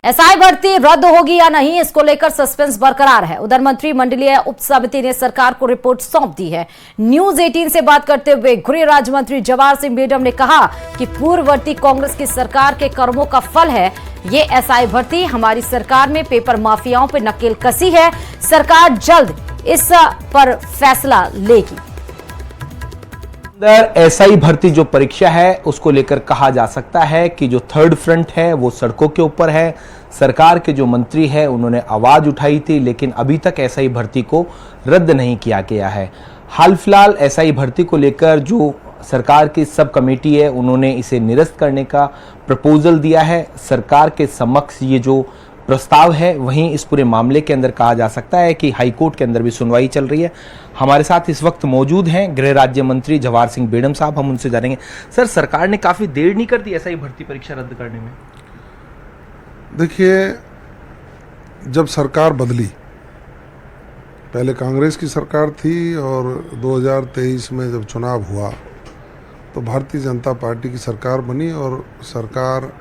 SI भर्ती रद्द होगी या नहीं, इसको लेकर सस्पेंस बरकरार है। उधर मंत्रिमंडलीय उप समिति ने सरकार को रिपोर्ट सौंप दी है। न्यूज 18 से बात करते हुए गृह राज्य मंत्री जवाहर सिंह बेडम ने कहा कि पूर्ववर्ती कांग्रेस की सरकार के कर्मों का फल है ये एसआई भर्ती। हमारी सरकार में पेपर माफियाओं पर नकेल कसी है। सरकार जल्द इस पर फैसला लेगी। एसआई भर्ती जो परीक्षा है उसको लेकर कहा जा सकता है कि जो थर्ड फ्रंट है वो सड़कों के ऊपर है। सरकार के जो मंत्री है उन्होंने आवाज उठाई थी, लेकिन अभी तक एसआई भर्ती को रद्द नहीं किया गया है। हाल फिलहाल एसआई भर्ती को लेकर जो सरकार की सब कमेटी है उन्होंने इसे निरस्त करने का प्रपोजल दिया है। सरकार के समक्ष ये जो प्रस्ताव है, वहीं इस पूरे मामले के अंदर कहा जा सकता है कि हाई कोर्ट के अंदर भी सुनवाई चल रही है। हमारे साथ इस वक्त मौजूद हैं गृह राज्य मंत्री जवाहर सिंह बेडम साहब, हम उनसे जानेंगे। सर, सरकार ने काफी देर नहीं कर दी एसआई भर्ती परीक्षा रद्द करने में? देखिए, जब सरकार बदली, पहले कांग्रेस की सरकार थी और 2023 में जब चुनाव हुआ तो भारतीय जनता पार्टी की सरकार बनी और सरकार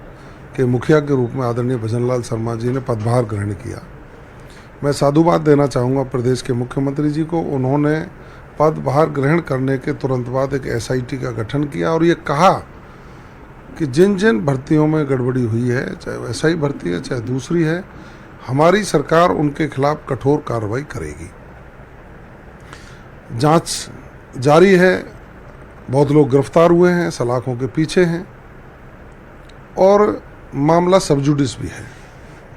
के मुखिया के रूप में आदरणीय भजनलाल शर्मा जी ने पदभार ग्रहण किया। मैं साधुवाद देना चाहूँगा प्रदेश के मुख्यमंत्री जी को। उन्होंने पदभार ग्रहण करने के तुरंत बाद एक एसआईटी का गठन किया और ये कहा कि जिन जिन भर्तियों में गड़बड़ी हुई है, चाहे वो एसआई भर्ती है चाहे दूसरी है, हमारी सरकार उनके खिलाफ कठोर कार्रवाई करेगी। जांच जारी है, बहुत लोग गिरफ्तार हुए हैं, सलाखों के पीछे हैं और मामला सब जुडिस भी है,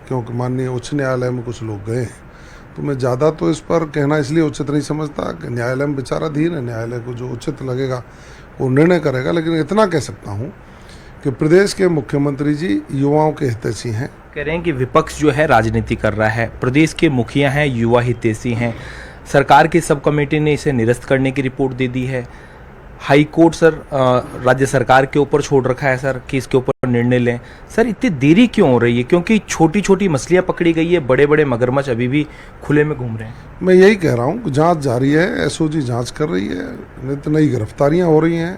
क्योंकि माननीय उच्च न्यायालय में कुछ लोग गए हैं। तो मैं ज़्यादा तो इस पर कहना इसलिए उचित नहीं समझता कि न्यायालय में विचाराधीन है, न्यायालय को जो उचित लगेगा वो निर्णय करेगा। लेकिन इतना कह सकता हूँ कि प्रदेश के मुख्यमंत्री जी युवाओं के हितैषी हैं। कह रहे हैं कि विपक्ष जो है राजनीति कर रहा है, प्रदेश के मुखिया हैं, युवा हितैषी हैं। सरकार की सब कमेटी ने इसे निरस्त करने की रिपोर्ट दे दी है। हाई कोर्ट सर राज्य सरकार के ऊपर छोड़ रखा है सर कि इसके ऊपर निर्णय लें। सर, इतनी देरी क्यों हो रही है? क्योंकि छोटी छोटी मछलियां पकड़ी गई है, बड़े बड़े मगरमच्छ अभी भी खुले में घूम रहे हैं। मैं यही कह रहा हूँ कि जांच जारी है, एसओजी जांच कर रही है, नित्य नई गिरफ्तारियां हो रही हैं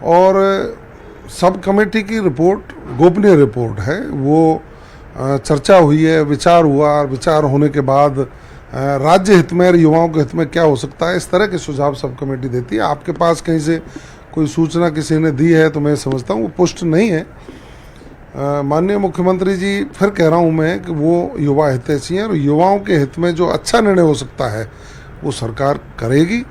और सब कमेटी की रिपोर्ट गोपनीय रिपोर्ट है। वो चर्चा हुई है, विचार हुआ, विचार होने के बाद राज्य हित में और युवाओं के हित में क्या हो सकता है, इस तरह के सुझाव सब कमेटी देती है। आपके पास कहीं से कोई सूचना किसी ने दी है तो मैं समझता हूँ वो पुष्ट नहीं है। माननीय मुख्यमंत्री जी, फिर कह रहा हूँ मैं कि वो युवा हितैषी हैं और युवाओं के हित में जो अच्छा निर्णय हो सकता है वो सरकार करेगी।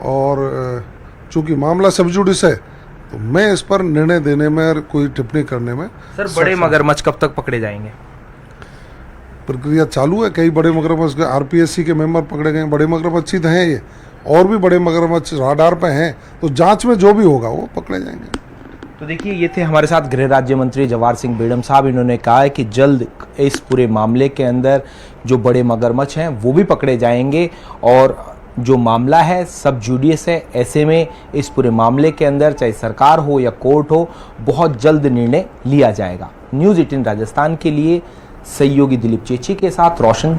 और चूँकि मामला सब जुडिस है तो मैं इस पर निर्णय देने में और कोई टिप्पणी करने में। सर, बड़े मगरमच्छ कब तक पकड़े जाएंगे? प्रक्रिया चालू है। कई बड़े मगरमच्छ आरपीएससी के मेंबर पकड़े गए, बड़े मगरमच्छ ही तो हैं ये, और भी बड़े मगरमच्छ राडार पे हैं। तो जांच में जो भी होगा वो पकड़े जाएंगे। तो देखिए, ये थे हमारे साथ गृह राज्य मंत्री जवाहर सिंह बेडम साहब। इन्होंने कहा है कि जल्द इस पूरे मामले के अंदर जो बड़े मगरमच्छ हैं वो भी पकड़े जाएंगे और जो मामला है सब जुडिस है। ऐसे में इस पूरे मामले के अंदर चाहे सरकार हो या कोर्ट हो, बहुत जल्द निर्णय लिया जाएगा। न्यूज़ 18 राजस्थान के लिए सहयोगी दिलीप चेची के साथ रोशन।